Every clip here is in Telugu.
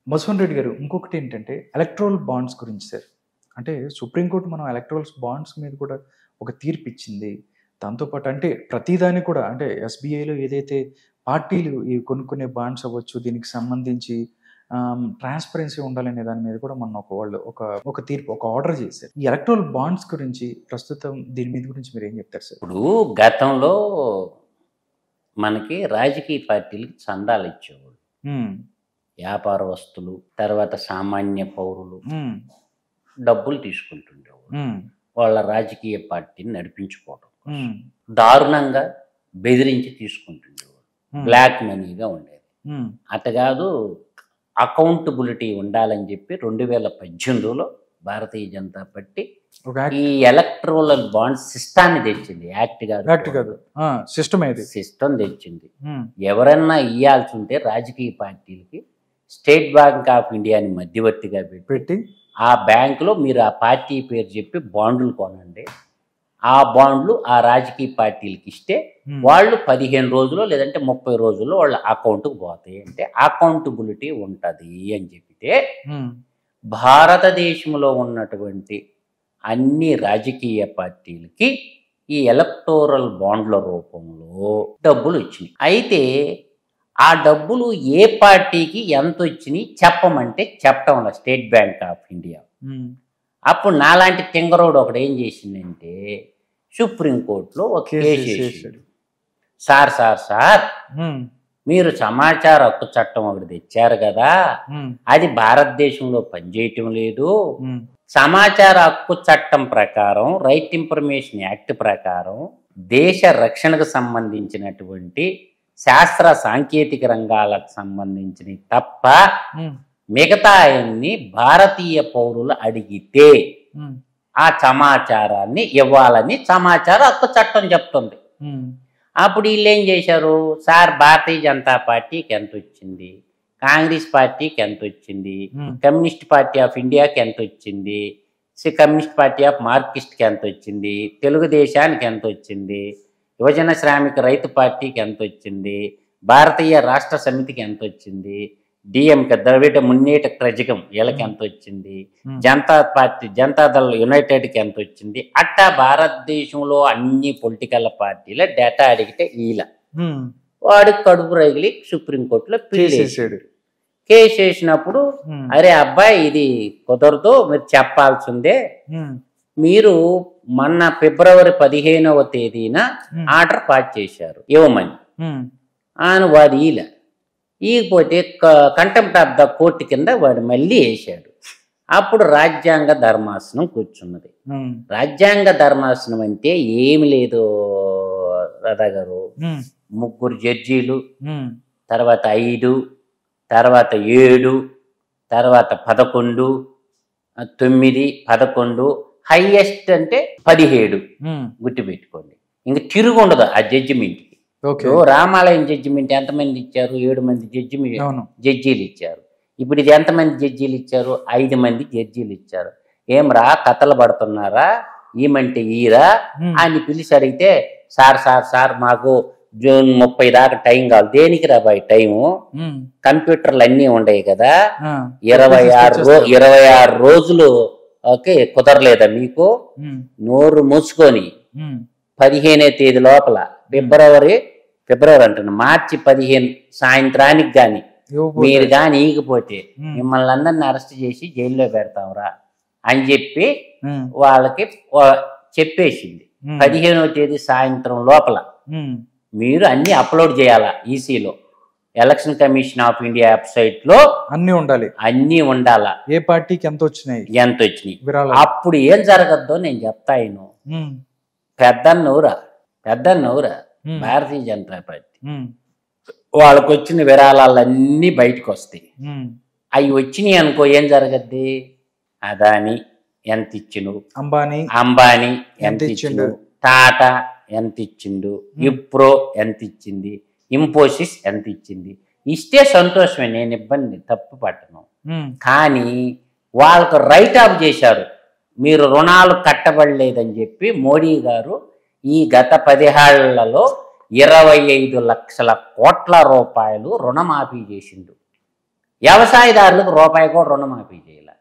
బసవన్ రెడ్డి గారు ఇంకొకటి ఏంటంటే ఎలక్ట్రల్ బాండ్స్ గురించి సార్. అంటే సుప్రీంకోర్టు మనం ఎలక్ట్రల్ బాండ్స్ మీద కూడా ఒక తీర్పు ఇచ్చింది. దాంతోపాటు అంటే ప్రతిదాన్ని కూడా అంటే ఎస్‌బీఐలో ఏదైతే పార్టీలు ఈ కొనుక్కునే బాండ్స్ అవ్వచ్చు, దీనికి సంబంధించి ట్రాన్స్‌పరెన్సీ ఉండాలనే దాని మీద కూడా మొన్న వాళ్ళు ఒక తీర్పు, ఒక ఆర్డర్ చేశారు. ఈ ఎలక్ట్రల్ బాండ్స్ గురించి ప్రస్తుతం దీని మీద గురించి మీరు ఏం చెప్తారు సార్? ఇప్పుడు గతంలో మనకి రాజకీయ పార్టీలకి చందాలు ఇచ్చేవాళ్ళు. హ్మ్. వ్యాపారస్తులు, తర్వాత సామాన్య పౌరులు హ్మ్. డబ్బులు తీసుకుంటుండేవాళ్ళు హ్మ్. వాళ్ళ రాజకీయ పార్టీని నడిపించుకోవడం కోసం. హ్మ్. దారుణంగా బెదిరించి తీసుకుంటుండేవాళ్ళు. హ్మ్. బ్లాక్ మనీగా ఉండేది. హ్మ్. అటగాదు అకౌంటబిలిటీ ఉండాలని చెప్పి 2018లో భారతీయ జనతా పార్టీ ఒక యాక్ట్, ఈ ఎలక్ట్రల్ బాండ్ సిస్టాన్ని తెచ్చింది. యాక్ట్ యాక్ట్ కాదు, కాదు, సిస్టమ్ ఇది. సిస్టమ్ తెచ్చింది. హ్మ్. ఎవరన్నా ఇయ్యాల్సి ఉంటే రాజకీయ పార్టీలకి స్టేట్ బ్యాంక్ ఆఫ్ ఇండియాని మధ్యవర్తిగా పెట్టి ఆ బ్యాంకులో మీరు ఆ పార్టీ పేరు చెప్పి బాండ్లు కొనండి. ఆ బాండ్లు ఆ రాజకీయ పార్టీలకి ఇస్తే వాళ్ళు 15 రోజులు లేదంటే 30 రోజుల్లో వాళ్ళ అకౌంట్కి పోతాయి. అంటే అకౌంటబిలిటీ ఉంటుంది అని చెప్పితే భారతదేశంలో ఉన్నటువంటి అన్ని రాజకీయ పార్టీలకి ఈ ఎలక్టోరల్ బాండ్ల రూపంలో డబ్బులు వచ్చినాయి. అయితే ఆ డబ్బులు ఏ పార్టీకి ఎంత వచ్చినాయి చెప్పమంటే చెప్పటం వల్ల స్టేట్ బ్యాంక్ ఆఫ్ ఇండియా. అప్పుడు నాలాంటి తింగరోడు ఒకడు ఏం చేసిందంటే సుప్రీంకోర్టులో ఒక కేసు వేసాడు. సార్ మీరు సమాచార హక్కు చట్టం ఒకటి తెచ్చారు కదా, అది భారతదేశంలో పనిచేయటం లేదు. సమాచార హక్కు చట్టం ప్రకారం, రైట్ ఇన్ఫర్మేషన్ యాక్ట్ ప్రకారం దేశ రక్షణకు సంబంధించినటువంటి శాస్త్ర సాంకేతిక రంగాలకు సంబంధించినవి తప్ప మిగతా అన్ని భారతీయ పౌరులు అడిగితే ఆ సమాచారాన్ని ఇవ్వాలని సమాచార హక్కు చట్టం చెప్తుంది. అప్పుడు వీళ్ళు ఏం చేశారు, సార్ భారతీయ జనతా పార్టీకి ఎంత వచ్చింది, కాంగ్రెస్ పార్టీకి ఎంత వచ్చింది, కమ్యూనిస్ట్ పార్టీ ఆఫ్ ఇండియాకి ఎంత వచ్చింది, కమ్యూనిస్ట్ పార్టీ ఆఫ్ మార్క్సిస్ట్కి ఎంత వచ్చింది, తెలుగుదేశానికి ఎంత వచ్చింది, యువజన శ్రామిక రైతు పార్టీకి ఎంత వచ్చింది, భారతీయ రాష్ట్ర సమితికి ఎంత వచ్చింది, డిఎంకే ద్రవిడ మున్నేట కజగం వీళ్ళకి ఎంత వచ్చింది, జనతాదళ్ యునైటెడ్కి ఎంత వచ్చింది, అట్టా భారతదేశంలో అన్ని పొలిటికల్ పార్టీల డేటా అడిగితే ఈల వాడికి కడుపు రగిలి సుప్రీంకోర్టులో పిలిచేసాడు. కేసు వేసినప్పుడు అరే అబ్బాయి ఇది కుదరదు, మీరు చెప్పాల్సిందే, మీరు మొన్న ఫిబ్రవరి 15వ తేదీన ఆర్డర్ పాస్ చేశారు ఇవ్వమని ఆయన వాడు ఈకపోతే కంటెంప్ట్ ఆఫ్ ద కోర్టు కింద వాడు మళ్ళీ వేసాడు. అప్పుడు రాజ్యాంగ ధర్మాసనం కూర్చున్నది. రాజ్యాంగ ధర్మాసనం అంటే ఏమి లేదు రాధా గారు, 3 జడ్జీలు, తర్వాత 5, తర్వాత 7, తర్వాత 11, 9, 11, హైయెస్ట్ అంటే 17. గుర్తుపెట్టుకోండి, ఇంక తిరుగు ఉండదు ఆ జడ్జిమెంట్కి. రామాలయం జడ్జిమెంట్ ఎంతమంది ఇచ్చారు, 7 మంది జడ్జీలు ఇచ్చారు. ఇప్పుడు ఇది ఎంతమంది జడ్జీలు ఇచ్చారు, 5 మంది జడ్జీలు ఇచ్చారు. ఏమ్రా కథలు పడుతున్నారా, ఈమంటే ఈరా అని పిలిచి అడిగితే సార్ మాకు జూన్ 30 దాకా టైం కావాలి. దేనికి రాబాయి టైము, కంప్యూటర్లు అన్నీ ఉండవు కదా, 26 రోజులు ఓకే కుదరలేదా మీకు, నోరు మూసుకొని 15వ తేదీ లోపల ఫిబ్రవరి అంటున్నా మార్చి 15 సాయంత్రానికి గాని మీరు గాని ఈగిపోతే మిమ్మల్ని అందరిని అరెస్ట్ చేసి జైల్లో పెడతాంరా అని చెప్పి వాళ్ళకి చెప్పేసింది. 15వ తేదీ సాయంత్రం లోపల మీరు అన్ని అప్లోడ్ చేయాలా ఈసీలో, election commission of India website లో అన్ని ఉండాలా, ఏ పార్టీకి ఎంత వచ్చినాయి. అప్పుడు ఏం జరగద్దో నేను చెప్తాను. పెద్దన్నూరా భారతీయ జనతా పార్టీ వాళ్ళకు వచ్చిన విరాళాలన్నీ బయటకు వస్తాయి. అవి వచ్చినాయి అనుకో ఏం జరగద్ది, అదాని ఎంత ఇచ్చిండు, అంబానీ ఎంత ఇచ్చిండు, టాటా ఎంత ఇచ్చిండు, ఇప్రో ఎంత ఇచ్చింది, ఇన్ఫోసిస్ ఎంత ఇచ్చింది, ఇస్తే సంతోషమే, నేను ఇబ్బంది తప్పు పట్టను. కానీ వాళ్ళకు రైట్ ఆఫ్ చేశారు, మీరు రుణాలు కట్టబడలేదని చెప్పి మోడీ గారు ఈ గత 10 ఏళ్లలో 25 లక్షల కోట్ల రూపాయలు రుణమాఫీ చేసిండు. వ్యవసాయదారులకు రూపాయి కూడా రుణమాఫీ చేయాలి.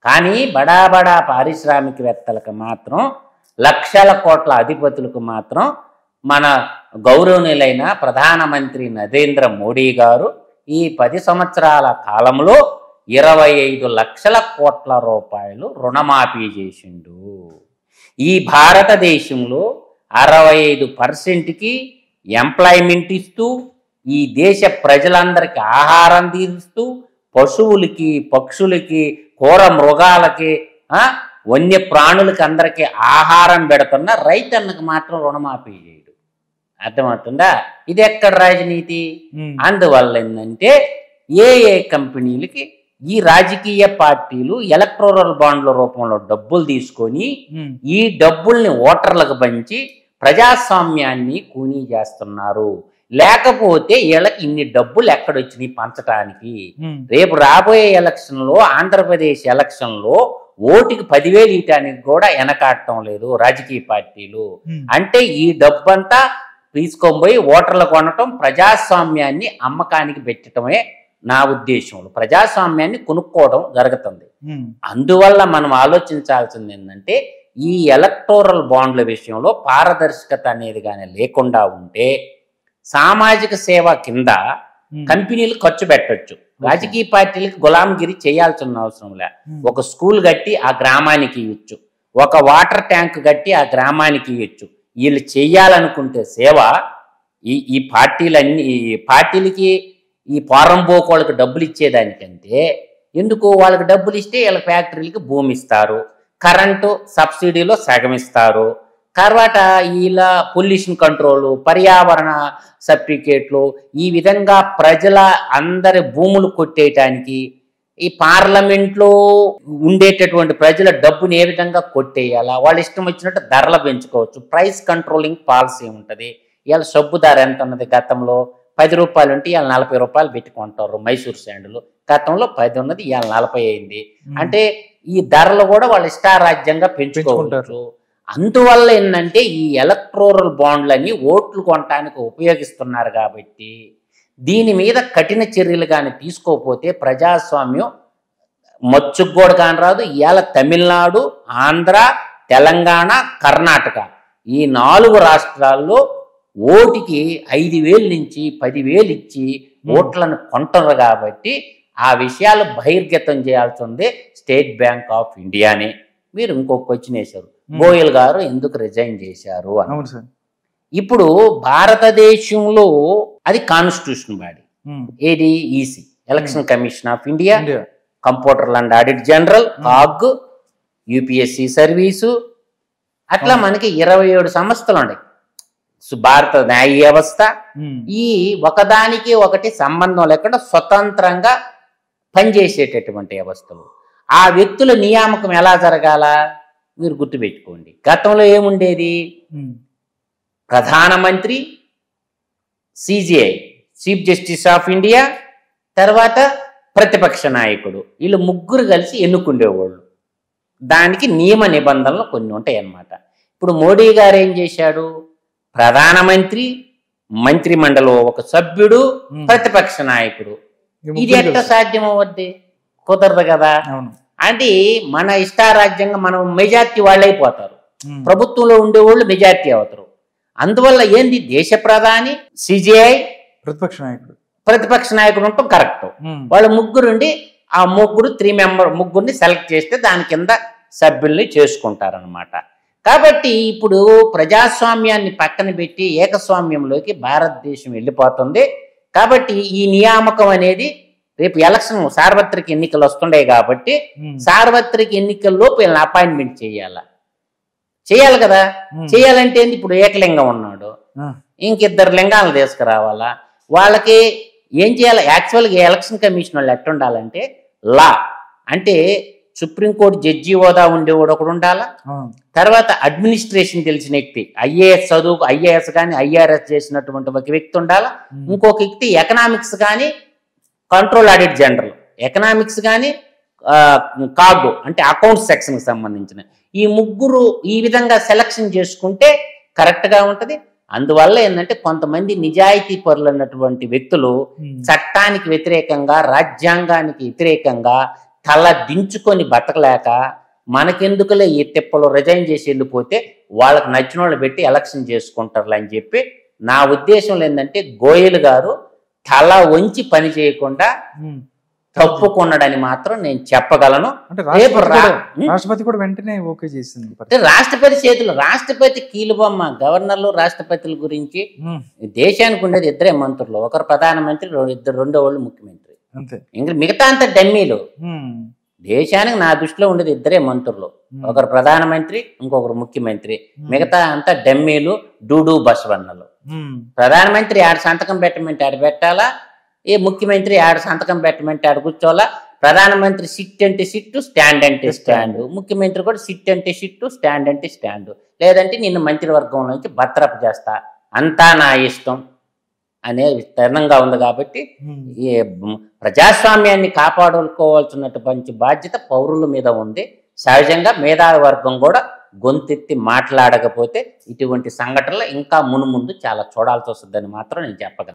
కానీ బడా బడా పారిశ్రామికవేత్తలకు మాత్రం, లక్షల కోట్ల అధిపతులకు మాత్రం మన గౌరవనీయులైన ప్రధానమంత్రి నరేంద్ర మోడీ గారు ఈ 10 సంవత్సరాల కాలంలో 25 లక్షల కోట్ల రూపాయలు రుణమాఫీ చేసిండు. ఈ భారతదేశంలో 65%కి ఎంప్లాయ్మెంట్ ఇస్తూ, ఈ దేశ ప్రజలందరికీ ఆహారం తీరుస్తూ, పశువులకి, పక్షులకి, క్రూర మృగాలకి, వన్య ప్రాణులకి అందరికీ ఆహారం పెడుతున్న రైతన్నకు మాత్రం రుణమాఫీ చేయడు. అర్థమవుతుందా? ఇది ఎక్కడ రాజనీతి? అందువల్ల ఏంటంటే ఏ కంపెనీలకి ఈ రాజకీయ పార్టీలు ఎలక్టోరల్ బాండ్ల రూపంలో డబ్బులు తీసుకొని ఈ డబ్బుల్ని ఓటర్లకు పంచి ప్రజాస్వామ్యాన్ని కూనీ చేస్తున్నారు. లేకపోతే వీళ్ళకి ఇన్ని డబ్బులు ఎక్కడొచ్చినాయి పంచటానికి? రేపు రాబోయే ఎలక్షన్లో, ఆంధ్రప్రదేశ్ ఎలక్షన్లో ఓటుకి 10,000 ఇయటానికి కూడా వెనకాడటం లేదు రాజకీయ పార్టీలు. అంటే ఈ డబ్బంతా తీసుకొని పోయి ఓటర్లు కొనటం, ప్రజాస్వామ్యాన్ని అమ్మకానికి పెట్టడమే నా ఉద్దేశంలో. ప్రజాస్వామ్యాన్ని కొనుక్కోవడం జరుగుతుంది. అందువల్ల మనం ఆలోచించాల్సింది ఏంటంటే, ఈ ఎలక్టోరల్ బాండ్ల విషయంలో పారదర్శకత అనేది కానీ లేకుండా ఉంటే సామాజిక సేవ కింద కంపెనీలు ఖర్చు పెట్టచ్చు. రాజకీయ పార్టీలకు గులాంగిరి చేయాల్సిన అవసరం లే. ఒక స్కూల్ కట్టి ఆ గ్రామానికి ఇవ్వచ్చు, ఒక వాటర్ ట్యాంక్ కట్టి ఆ గ్రామానికి ఇవ్వచ్చు. వీళ్ళు చెయ్యాలనుకుంటే సేవ ఈ పార్టీలకి ఈ పోరంబోకోళ్ళకి డబ్బులు ఇచ్చేదానికంటే ఎందుకు వాళ్ళకి డబ్బులు ఇస్తే వీళ్ళ ఫ్యాక్టరీలకి భూమి ఇస్తారు, కరెంటు సబ్సిడీలో సగం ఇస్తారు, తర్వాత వీళ్ళ పొల్యూషన్ కంట్రోల్, పర్యావరణ సర్టిఫికేట్లు, ఈ విధంగా ప్రజల అందరి భూములు కొట్టేయటానికి ఈ పార్లమెంట్లో ఉండేటటువంటి ప్రజల డబ్బుని ఏ విధంగా కొట్టేయాలా, వాళ్ళు ఇష్టం వచ్చినట్టు ధరలు పెంచుకోవచ్చు. ప్రైస్ కంట్రోలింగ్ పాలసీ ఉంటుంది. ఇవాళ సబ్బు ధర ఎంత ఉన్నది? గతంలో 10 రూపాయలు ఉంటే ఇవాళ 40 రూపాయలు పెట్టుకుంటారు. మైసూర్ శాండులు గతంలో 10 ఉన్నది, ఇవాళ 40 అయింది. అంటే ఈ ధరలు కూడా వాళ్ళు ఇష్టారాజ్యంగా పెంచుకోవచ్చు. అందువల్ల ఏంటంటే ఈ ఎలక్టోరల్ బాండ్లని ఓట్లు కొనడానికి ఉపయోగిస్తున్నారు. కాబట్టి దీని మీద కఠిన చర్యలు కానీ తీసుకోకపోతే ప్రజాస్వామ్యం మచ్చుకు కూడా కాని రాదు. ఇవాళ తమిళనాడు, ఆంధ్ర, తెలంగాణ, కర్ణాటక ఈ 4 రాష్ట్రాల్లో ఓటుకి 5,000 నుంచి 10,000 ఇచ్చి ఓట్లను కొంటారు. కాబట్టి ఆ విషయాలు బహిర్గతం చేయాల్సి ఉంది స్టేట్ బ్యాంక్ ఆఫ్ ఇండియాని. మీరు ఇంకొక క్వశ్చన్ వేశారు, గోయల్ గారు ఎందుకు రిజైన్ చేశారు అని. ఇప్పుడు భారతదేశంలో అది కాన్స్టిట్యూషన్ బాడీ. ఏది? EC, election commission of India, computer and audit general, CAG, UPSC service, అట్లా మనకి 27 సంస్థలు ఉన్నాయి. భారత న్యాయ వ్యవస్థ ఈ ఒకదానికి ఒకటి సంబంధం లేకుండా స్వతంత్రంగా పనిచేసేటటువంటి వ్యవస్థలు. ఆ వ్యక్తుల నియామకం ఎలా జరగాల మీరు గుర్తుపెట్టుకోండి. గతంలో ఏముండేది? ప్రధానమంత్రి, CGI chief justice of India, తర్వాత ప్రతిపక్ష నాయకుడు, వీళ్ళు ముగ్గురు కలిసి ఎన్నుకుండేవాళ్ళు. దానికి నియమ నిబంధనలు కొన్ని ఉంటాయి అన్నమాట. ఇప్పుడు మోడీ గారు ఏం చేశాడు? ప్రధానమంత్రి, మంత్రిమండలి ఒక సభ్యుడు, ప్రతిపక్ష నాయకుడు. ఇది ఎట్లా సాధ్యం అవ్వద్ది? కుదరదు కదా. అంటే మన ఇష్టారాజ్యంగా మనం మెజార్టీ వాళ్ళు అయిపోతారు, ప్రభుత్వంలో ఉండేవాళ్ళు మెజార్టీ అవుతారు. అందువల్ల ఏంది? దేశ ప్రధాని, సిజిఐ, ప్రతిపక్ష నాయకుడు ఉంటాం కరెక్ట్. వాళ్ళు ముగ్గురుండి ఆ ముగ్గురు 3 మెంబర్ ముగ్గురిని సెలెక్ట్ చేస్తే దాని కింద సభ్యుల్ని చేసుకుంటారనమాట. కాబట్టి ఇప్పుడు ప్రజాస్వామ్యాన్ని పక్కన పెట్టి ఏకస్వామ్యంలోకి భారతదేశం వెళ్ళిపోతుంది. కాబట్టి ఈ నియామకం అనేది రేపు ఎలక్షన్ సార్వత్రిక ఎన్నికలు వస్తుండే కాబట్టి సార్వత్రిక ఎన్నికల్లోపు వీళ్ళని అపాయింట్మెంట్ చేయాలి కదా. చేయాలంటే ఇప్పుడు ఏకలింగం ఉన్నాడు, ఇంకిద్దరు లింగాలను తీసుకురావాలా. వాళ్ళకి ఏం చేయాలి? యాక్చువల్గా ఎలక్షన్ కమిషన్ వాళ్ళు ఎట్టుండాలంటే లా అంటే సుప్రీంకోర్టు జడ్జి హోదా ఉండేవాడు ఒకడు ఉండాలా, తర్వాత అడ్మినిస్ట్రేషన్ తెలిసిన వ్యక్తి, ఐఏఎస్ కానీ ఐఆర్ఎస్ చేసినటువంటి ఒక వ్యక్తి ఉండాలా, ఇంకొక వ్యక్తి ఎకనామిక్స్ కానీ కంట్రోల్ ఆడిట్ జనరల్, ఎకనామిక్స్ కానీ కాగు అంటే అకౌంట్స్ సెక్షన్కి సంబంధించిన ఈ ముగ్గురు ఈ విధంగా సెలక్షన్ చేసుకుంటే కరెక్ట్గా ఉంటుంది. అందువల్ల ఏంటంటే కొంతమంది నిజాయితీ పరులు అన్నటువంటి వ్యక్తులు చట్టానికి వ్యతిరేకంగా, రాజ్యాంగానికి వ్యతిరేకంగా తల దించుకొని బతకలేక మనకెందుకులే ఈ తిప్పలో రిజైన్ చేసి వెళ్ళిపోతే వాళ్ళకి నచ్చిన వాళ్ళు పెట్టి ఎలక్షన్ చేసుకుంటారు అని చెప్పి నా ఉద్దేశంలో ఏంటంటే గోయల్ గారు తల వంచి పని చేయకుండా తప్పుకున్నాడని మాత్రం నేను చెప్పగలను. రాష్ట్రపతి కూడా వెంటనే ఓకే చేసింది. రాష్ట్రపతి చేతులు, రాష్ట్రపతి కీలుబొమ్మ. గవర్నర్లు రాష్ట్రపతుల గురించి దేశానికి ఉండేది ఇద్దరే మంత్రులు, ఒకరు ప్రధానమంత్రి, రెండో వాళ్ళు ముఖ్యమంత్రి. ఇంకా మిగతా అంతా డమ్మీలు. దేశానికి నా దృష్టిలో ఉండేది ఇద్దరే మంత్రులు, ఒకరు ప్రధానమంత్రి, ఇంకొకరు ముఖ్యమంత్రి. మిగతా అంతా డమ్మీలు, డూడు బసవన్నలు. ప్రధానమంత్రి ఆడ సంతకం పెట్టమంటే ఆడ పెట్టాలా, ఏ ముఖ్యమంత్రి ఆడ సంతకం పెట్టమంటే ఆడ కూర్చోవాలా. ప్రధానమంత్రి సిట్ అంటే సిట్టు, స్టాండ్ అంటే స్టాండ్. ముఖ్యమంత్రి కూడా సిట్ అంటే సిట్టు, స్టాండ్ అంటే స్టాండ్. లేదంటే నిన్ను మంత్రివర్గం నుంచి బర్తరఫ్ చేస్తా, అంతా నా ఇష్టం అనే విస్తరణంగా ఉంది. కాబట్టి ఈ ప్రజాస్వామ్యాన్ని కాపాడుకోవాల్సినటువంటి బాధ్యత పౌరుల మీద ఉంది. సహజంగా మేధావి వర్గం కూడా గొంతెత్తి మాట్లాడకపోతే ఇటువంటి సంఘటనలు ఇంకా మునుముందు చాలా చూడాల్సి వస్తుందని మాత్రం నేను చెప్పగలను.